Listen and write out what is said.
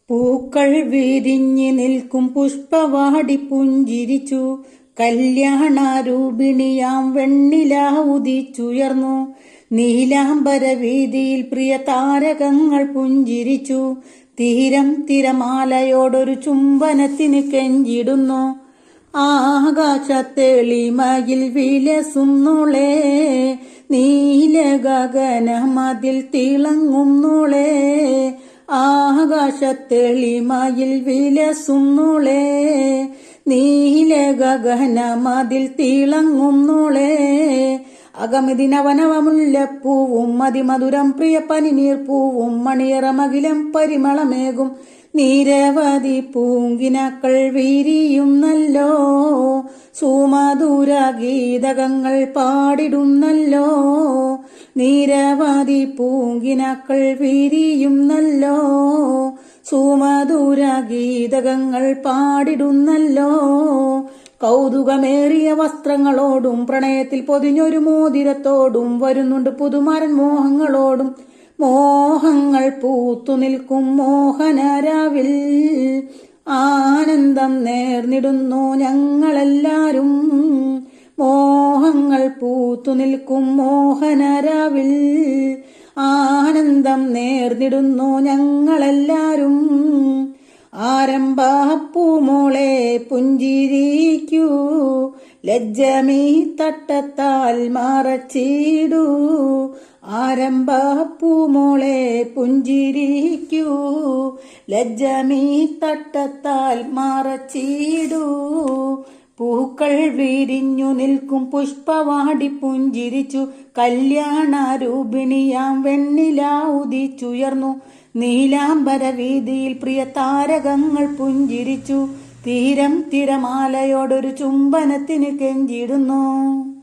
പൂക്കൾ വിരിഞ്ഞു നിൽക്കും പുഷ്പവാടി പുഞ്ചിരിച്ചു. കല്യാണരൂപിണിയാം വെണ്ണിലാവുദിച്ചുയർന്നു. നീലാംബര വീതിയിൽ പ്രിയ താരകങ്ങൾ പുഞ്ചിരിച്ചു. തീരം തിരമാലയോടൊരു ചുംബനത്തിന് കെഞ്ചിടുന്നു. ആകാശത്തെളിമയിൽ വിലസുന്നോളെ, നീല ഗഗനമതിൽ തിളങ്ങുന്നോളെ. ആകാശത്തെളിമയിൽ വിലസുന്നോളെ, നീല ഗഗനമതിൽ തിളങ്ങുന്നോളെ. അകമിതിനവനവമുല്ലപ്പൂവും അതിമധുരം പ്രിയ പനിനീർപ്പൂവും മണിയറമകിലം പരിമളമേകും നിരവധി പൂങ്കിനക്കൾ വിരിയുന്നല്ലോ. സുമധുര ഗീതകങ്ങൾ പാടിടുന്നല്ലോ. നിരവധി പൂങ്കിനക്കൾ വിരിയുന്നല്ലോ. സുമധുര ഗീതകങ്ങൾ പാടിടുന്നല്ലോ. കൗതുകമേറിയ വസ്ത്രങ്ങളോടും പ്രണയത്തിൽ പൊതിഞ്ഞൊരു മോതിരത്തോടും വരുന്നുണ്ട് പുതുമാരൻ മോഹങ്ങളോടും. മോഹങ്ങൾ പൂത്തു നിൽക്കും മോഹനരാവിൽ ആനന്ദം നേർന്നിടുന്നു ഞങ്ങളെല്ലാരും. മോഹങ്ങൾ പൂത്തു നിൽക്കും മോഹനരാവിൽ ആനന്ദം നേർന്നിടുന്നു ഞങ്ങളെല്ലാരും. ആരംഭപ്പൂമോളെ പുഞ്ചിരിക്കൂ, ലജ്ജമീ തട്ടത്താൽ മറച്ചിടൂ. ആരംഭപ്പൂമോളെ പുഞ്ചിരിക്കൂ, ലജ്ജമീ തട്ടത്താൽ മറച്ചിടൂ. പൂക്കൾ വിരിഞ്ഞു നിൽക്കും പുഷ്പവാടി പുഞ്ചിരിച്ചു. കല്യാണരൂപിണിയാം വെണ്ണിലാവുദിച്ചുയർന്നു. നീലാംബര വീതിയിൽ പ്രിയ താരകങ്ങൾ പുഞ്ചിരിച്ചു. തീരം തിരമാലയോടൊരു ചുംബനത്തിന് കെഞ്ചിടുന്നു.